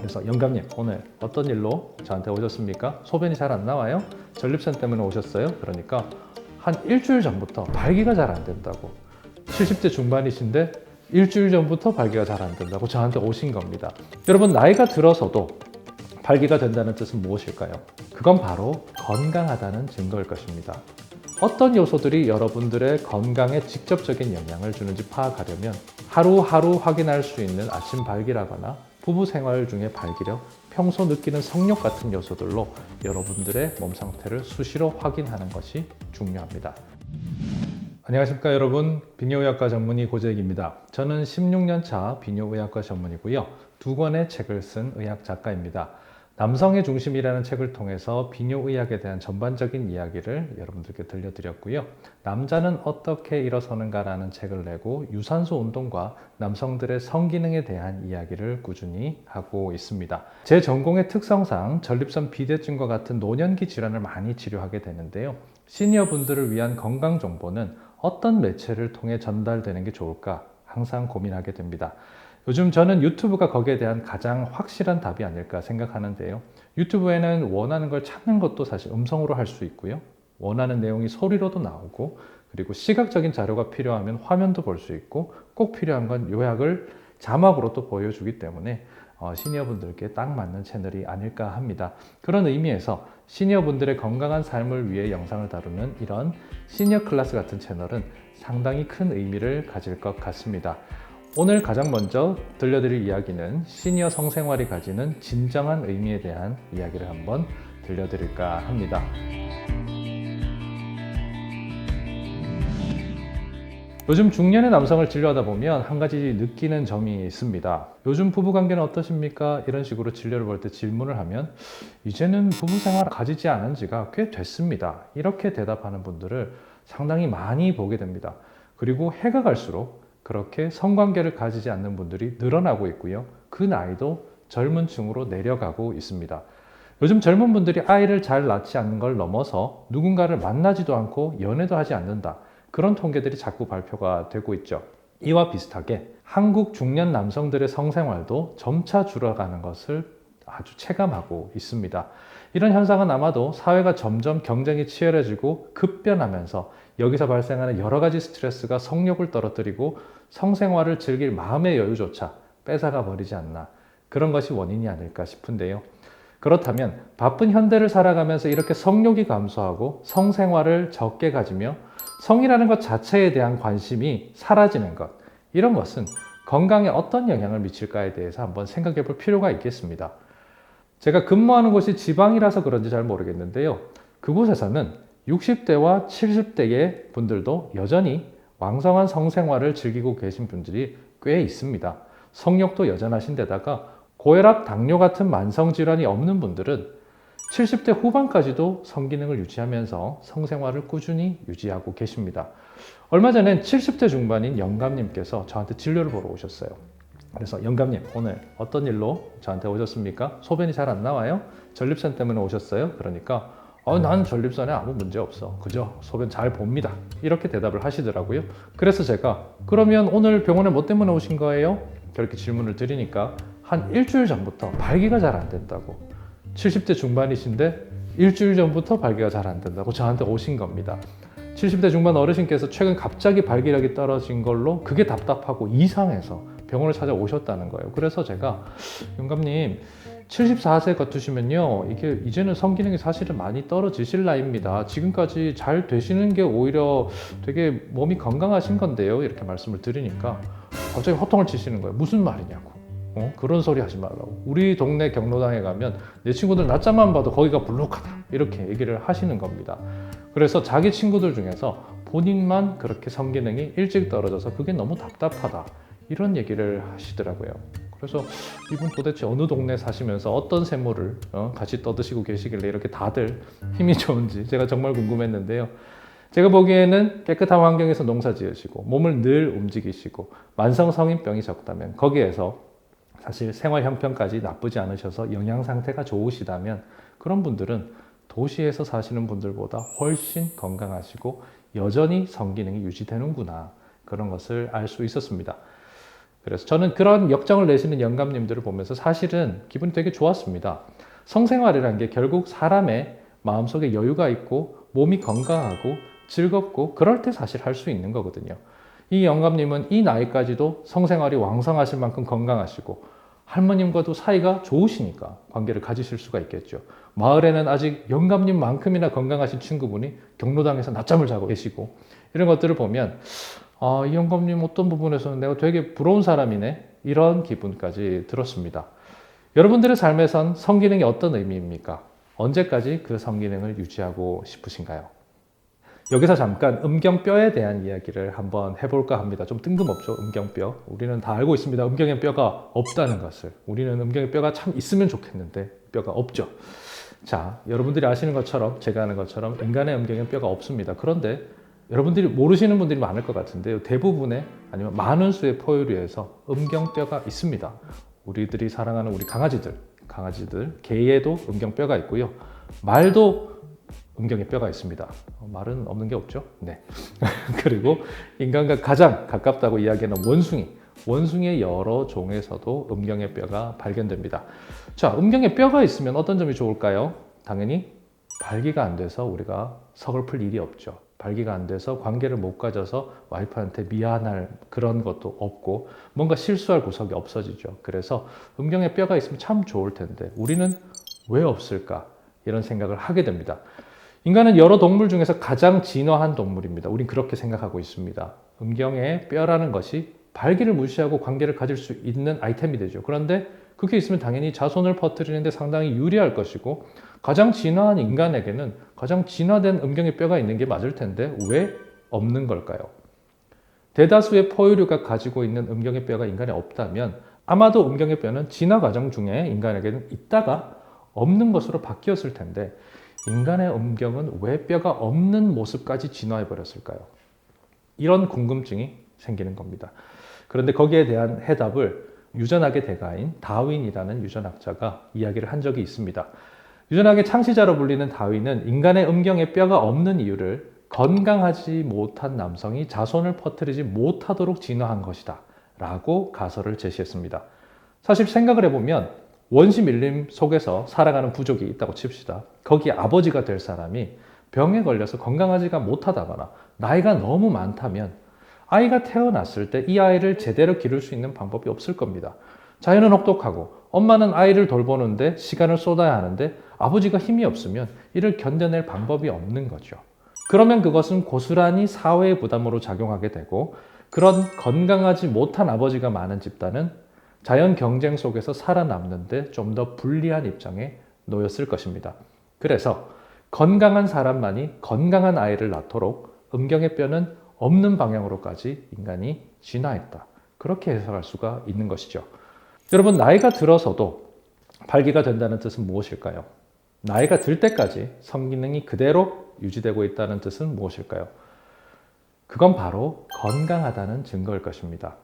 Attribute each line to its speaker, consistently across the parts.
Speaker 1: 그래서 영감님 오늘 어떤 일로 저한테 오셨습니까? 소변이 잘 안 나와요? 전립선 때문에 오셨어요? 그러니까 한 일주일 전부터 발기가 잘 안 된다고, 70대 중반이신데 일주일 전부터 발기가 잘 안 된다고 저한테 오신 겁니다. 여러분, 나이가 들어서도 발기가 된다는 뜻은 무엇일까요? 그건 바로 건강하다는 증거일 것입니다. 어떤 요소들이 여러분들의 건강에 직접적인 영향을 주는지 파악하려면 하루하루 확인할 수 있는 아침 발기라거나 부부 생활 중의 발기력, 평소 느끼는 성욕 같은 요소들로 여러분들의 몸 상태를 수시로 확인하는 것이 중요합니다. 안녕하십니까 여러분, 비뇨의학과 전문의 고재익입니다. 저는 16년 차 비뇨의학과 전문이고요, 2권의 책을 쓴 의학 작가입니다. 남성의 중심이라는 책을 통해서 비뇨의학에 대한 전반적인 이야기를 여러분들께 들려드렸고요, 남자는 어떻게 일어서는가라는 책을 내고 유산소 운동과 남성들의 성기능에 대한 이야기를 꾸준히 하고 있습니다. 제 전공의 특성상 전립선 비대증과 같은 노년기 질환을 많이 치료하게 되는데요, 시니어 분들을 위한 건강 정보는 어떤 매체를 통해 전달되는 게 좋을까 항상 고민하게 됩니다. 요즘 저는 유튜브가 거기에 대한 가장 확실한 답이 아닐까 생각하는데요, 유튜브에는 원하는 걸 찾는 것도 사실 음성으로 할 수 있고요, 원하는 내용이 소리로도 나오고, 그리고 시각적인 자료가 필요하면 화면도 볼 수 있고, 꼭 필요한 건 요약을 자막으로 또 보여주기 때문에 시니어분들께 딱 맞는 채널이 아닐까 합니다. 그런 의미에서 시니어분들의 건강한 삶을 위해 영상을 다루는 이런 시니어 클래스 같은 채널은 상당히 큰 의미를 가질 것 같습니다. 오늘 가장 먼저 들려드릴 이야기는 시니어 성생활이 가지는 진정한 의미에 대한 이야기를 한번 들려드릴까 합니다. 요즘 중년의 남성을 진료하다 보면 한 가지 느끼는 점이 있습니다. 요즘 부부관계는 어떠십니까? 이런 식으로 진료를 볼 때 질문을 하면 이제는 부부생활 가지지 않은 지가 꽤 됐습니다, 이렇게 대답하는 분들을 상당히 많이 보게 됩니다. 그리고 해가 갈수록 그렇게 성관계를 가지지 않는 분들이 늘어나고 있고요, 그 나이도 젊은 층으로 내려가고 있습니다. 요즘 젊은 분들이 아이를 잘 낳지 않는 걸 넘어서 누군가를 만나지도 않고 연애도 하지 않는다, 그런 통계들이 자꾸 발표가 되고 있죠. 이와 비슷하게 한국 중년 남성들의 성생활도 점차 줄어가는 것을 아주 체감하고 있습니다. 이런 현상은 아마도 사회가 점점 경쟁이 치열해지고 급변하면서 여기서 발생하는 여러 가지 스트레스가 성욕을 떨어뜨리고 성생활을 즐길 마음의 여유조차 뺏어가 버리지 않나, 그런 것이 원인이 아닐까 싶은데요. 그렇다면 바쁜 현대를 살아가면서 이렇게 성욕이 감소하고 성생활을 적게 가지며 성이라는 것 자체에 대한 관심이 사라지는 것, 이런 것은 건강에 어떤 영향을 미칠까에 대해서 한번 생각해 볼 필요가 있겠습니다. 제가 근무하는 곳이 지방이라서 그런지 잘 모르겠는데요, 그곳에서는 60대와 70대의 분들도 여전히 왕성한 성생활을 즐기고 계신 분들이 꽤 있습니다. 성욕도 여전하신 데다가 고혈압, 당뇨 같은 만성질환이 없는 분들은 70대 후반까지도 성기능을 유지하면서 성생활을 꾸준히 유지하고 계십니다. 얼마 전엔 70대 중반인 영감님께서 저한테 진료를 보러 오셨어요. 그래서 영감님 오늘 어떤 일로 저한테 오셨습니까? 소변이 잘 안 나와요? 전립선 때문에 오셨어요? 그러니까 난 전립선에 아무 문제 없어, 그죠? 소변 잘 봅니다, 이렇게 대답을 하시더라고요. 그래서 제가 그러면 오늘 병원에 뭐 때문에 오신 거예요? 그렇게 질문을 드리니까 한 일주일 전부터 발기가 잘 안 된다고, 70대 중반이신데 일주일 전부터 발기가 잘 안 된다고 저한테 오신 겁니다. 70대 중반 어르신께서 최근 갑자기 발기력이 떨어진 걸로 그게 답답하고 이상해서 병원을 찾아오셨다는 거예요. 그래서 제가 영감님 74세 같으시면요, 이게 이제는 성기능이 사실은 많이 떨어지실 나이입니다. 지금까지 잘 되시는 게 오히려 되게 몸이 건강하신 건데요, 이렇게 말씀을 드리니까 갑자기 호통을 치시는 거예요. 무슨 말이냐고. 그런 소리 하지 말라고. 우리 동네 경로당에 가면 내 친구들 낮잠만 봐도 거기가 불룩하다, 이렇게 얘기를 하시는 겁니다. 그래서 자기 친구들 중에서 본인만 그렇게 성기능이 일찍 떨어져서 그게 너무 답답하다, 이런 얘기를 하시더라고요. 그래서 이분 도대체 어느 동네 사시면서 어떤 샘물을 같이 떠드시고 계시길래 이렇게 다들 힘이 좋은지 제가 정말 궁금했는데요. 제가 보기에는 깨끗한 환경에서 농사 지으시고 몸을 늘 움직이시고 만성 성인병이 적다면, 거기에서 사실 생활 형편까지 나쁘지 않으셔서 영양 상태가 좋으시다면 그런 분들은 도시에서 사시는 분들보다 훨씬 건강하시고 여전히 성기능이 유지되는구나, 그런 것을 알 수 있었습니다. 그래서 저는 그런 역정을 내시는 영감님들을 보면서 사실은 기분이 되게 좋았습니다. 성생활이라는 게 결국 사람의 마음속에 여유가 있고 몸이 건강하고 즐겁고 그럴 때 사실 할 수 있는 거거든요. 이 영감님은 이 나이까지도 성생활이 왕성하실 만큼 건강하시고 할머님과도 사이가 좋으시니까 관계를 가지실 수가 있겠죠. 마을에는 아직 영감님만큼이나 건강하신 친구분이 경로당에서 낮잠을 자고 계시고 이런 것들을 보면 이 영감님 어떤 부분에서는 내가 되게 부러운 사람이네 이런 기분까지 들었습니다. 여러분들의 삶에선 성기능이 어떤 의미입니까? 언제까지 그 성기능을 유지하고 싶으신가요? 여기서 잠깐 음경뼈에 대한 이야기를 한번 해볼까 합니다. 좀 뜬금없죠, 음경뼈. 우리는 다 알고 있습니다. 음경에 뼈가 없다는 것을. 우리는 음경에 뼈가 참 있으면 좋겠는데 뼈가 없죠. 자, 여러분들이 아시는 것처럼 제가 아는 것처럼 인간의 음경에 뼈가 없습니다. 그런데 여러분들이 모르시는 분들이 많을 것 같은데요. 대부분의 아니면 많은 수의 포유류에서 음경뼈가 있습니다. 우리들이 사랑하는 우리 강아지들, 개에도 음경뼈가 있고요. 말도 음경에 뼈가 있습니다. 말은 없는 게 없죠. 네. 그리고 인간과 가장 가깝다고 이야기하는 원숭이의 여러 종에서도 음경의 뼈가 발견됩니다. 자, 음경에 뼈가 있으면 어떤 점이 좋을까요? 당연히 발기가 안 돼서 우리가 서글플 일이 없죠. 발기가 안 돼서 관계를 못 가져서 와이프한테 미안할 그런 것도 없고 뭔가 실수할 구석이 없어지죠. 그래서 음경에 뼈가 있으면 참 좋을 텐데 우리는 왜 없을까? 이런 생각을 하게 됩니다. 인간은 여러 동물 중에서 가장 진화한 동물입니다. 우린 그렇게 생각하고 있습니다. 음경에 뼈라는 것이 발기를 무시하고 관계를 가질 수 있는 아이템이 되죠. 그런데 그게 있으면 당연히 자손을 퍼뜨리는데 상당히 유리할 것이고 가장 진화한 인간에게는 가장 진화된 음경의 뼈가 있는 게 맞을 텐데 왜 없는 걸까요? 대다수의 포유류가 가지고 있는 음경의 뼈가 인간에 없다면 아마도 음경의 뼈는 진화 과정 중에 인간에게는 있다가 없는 것으로 바뀌었을 텐데 인간의 음경은 왜 뼈가 없는 모습까지 진화해 버렸을까요? 이런 궁금증이 생기는 겁니다. 그런데 거기에 대한 해답을 유전학의 대가인 다윈이라는 유전학자가 이야기를 한 적이 있습니다. 유전학의 창시자로 불리는 다윈은 인간의 음경에 뼈가 없는 이유를 건강하지 못한 남성이 자손을 퍼뜨리지 못하도록 진화한 것이다 라고 가설을 제시했습니다. 사실 생각을 해보면 원시 밀림 속에서 살아가는 부족이 있다고 칩시다. 거기에 아버지가 될 사람이 병에 걸려서 건강하지가 못하다거나 나이가 너무 많다면 아이가 태어났을 때 이 아이를 제대로 기를 수 있는 방법이 없을 겁니다. 자연은 혹독하고 엄마는 아이를 돌보는데 시간을 쏟아야 하는데 아버지가 힘이 없으면 이를 견뎌낼 방법이 없는 거죠. 그러면 그것은 고스란히 사회의 부담으로 작용하게 되고 그런 건강하지 못한 아버지가 많은 집단은 자연 경쟁 속에서 살아남는데 좀 더 불리한 입장에 놓였을 것입니다. 그래서 건강한 사람만이 건강한 아이를 낳도록 음경의 뼈는 없는 방향으로까지 인간이 진화했다. 그렇게 해석할 수가 있는 것이죠. 여러분, 나이가 들어서도 발기가 된다는 뜻은 무엇일까요? 나이가 들 때까지 성기능이 그대로 유지되고 있다는 뜻은 무엇일까요? 그건 바로 건강하다는 증거일 것입니다.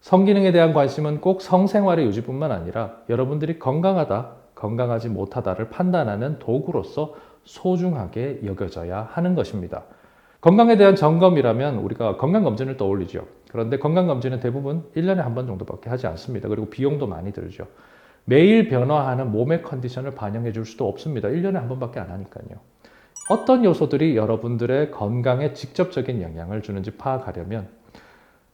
Speaker 1: 성기능에 대한 관심은 꼭 성생활의 유지뿐만 아니라 여러분들이 건강하다, 건강하지 못하다를 판단하는 도구로서 소중하게 여겨져야 하는 것입니다. 건강에 대한 점검이라면 우리가 건강검진을 떠올리죠. 그런데 건강검진은 대부분 1년에 한 번 정도밖에 하지 않습니다. 그리고 비용도 많이 들죠. 매일 변화하는 몸의 컨디션을 반영해 줄 수도 없습니다. 1년에 한 번밖에 안 하니까요. 어떤 요소들이 여러분들의 건강에 직접적인 영향을 주는지 파악하려면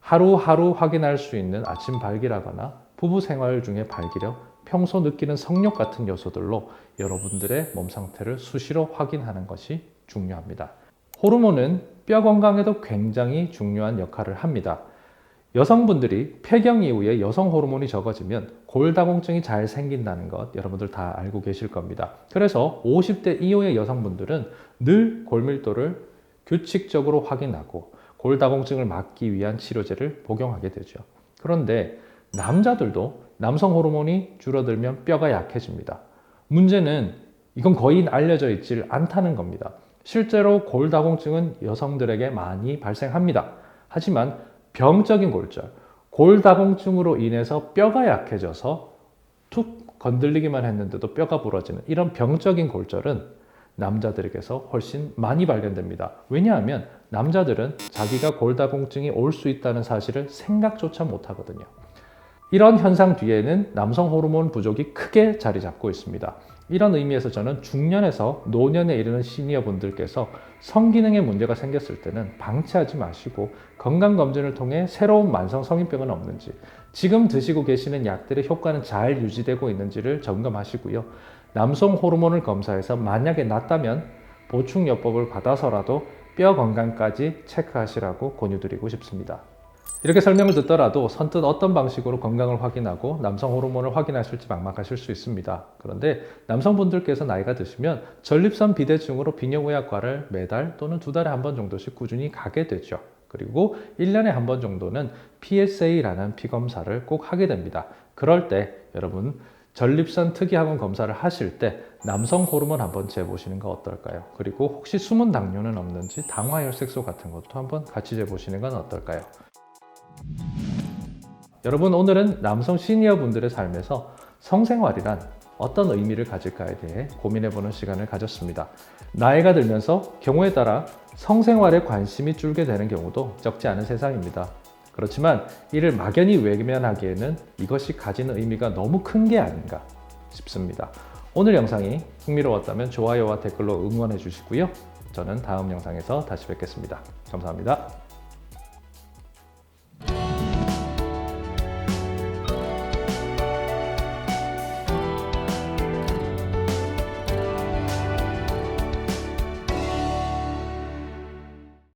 Speaker 1: 하루하루 확인할 수 있는 아침 발기라거나 부부 생활 중에 발기력, 평소 느끼는 성욕 같은 요소들로 여러분들의 몸 상태를 수시로 확인하는 것이 중요합니다. 호르몬은 뼈 건강에도 굉장히 중요한 역할을 합니다. 여성분들이 폐경 이후에 여성 호르몬이 적어지면 골다공증이 잘 생긴다는 것 여러분들 다 알고 계실 겁니다. 그래서 50대 이후의 여성분들은 늘 골밀도를 규칙적으로 확인하고 골다공증을 막기 위한 치료제를 복용하게 되죠. 그런데 남자들도 남성 호르몬이 줄어들면 뼈가 약해집니다. 문제는 이건 거의 알려져 있지 않다는 겁니다. 실제로 골다공증은 여성들에게 많이 발생합니다. 하지만 병적인 골절, 골다공증으로 인해서 뼈가 약해져서 툭 건들리기만 했는데도 뼈가 부러지는 이런 병적인 골절은 남자들에게서 훨씬 많이 발견됩니다. 왜냐하면 남자들은 자기가 골다공증이 올 수 있다는 사실을 생각조차 못 하거든요. 이런 현상 뒤에는 남성 호르몬 부족이 크게 자리 잡고 있습니다. 이런 의미에서 저는 중년에서 노년에 이르는 시니어 분들께서 성기능에 문제가 생겼을 때는 방치하지 마시고 건강검진을 통해 새로운 만성 성인병은 없는지, 지금 드시고 계시는 약들의 효과는 잘 유지되고 있는지를 점검하시고요. 남성 호르몬을 검사해서 만약에 낮다면 보충요법을 받아서라도 뼈 건강까지 체크하시라고 권유드리고 싶습니다. 이렇게 설명을 듣더라도 선뜻 어떤 방식으로 건강을 확인하고 남성 호르몬을 확인하실지 막막하실 수 있습니다. 그런데 남성분들께서 나이가 드시면 전립선 비대증으로 비뇨의학과를 매달 또는 2달에 한 번 정도씩 꾸준히 가게 되죠. 그리고 1년에 한 번 정도는 PSA라는 피검사를 꼭 하게 됩니다. 그럴 때 여러분 전립선 특이학원 검사를 하실 때 남성 호르몬 한번 재보시는 거 어떨까요? 그리고 혹시 숨은 당뇨는 없는지 당화혈색소 같은 것도 한번 같이 재보시는 건 어떨까요? 여러분, 오늘은 남성 시니어 분들의 삶에서 성생활이란 어떤 의미를 가질까에 대해 고민해보는 시간을 가졌습니다. 나이가 들면서 경우에 따라 성생활에 관심이 줄게 되는 경우도 적지 않은 세상입니다. 그렇지만 이를 막연히 외면하기에는 이것이 가지는 의미가 너무 큰 게 아닌가 싶습니다. 오늘 영상이 흥미로웠다면 좋아요와 댓글로 응원해 주시고요. 저는 다음 영상에서 다시 뵙겠습니다. 감사합니다.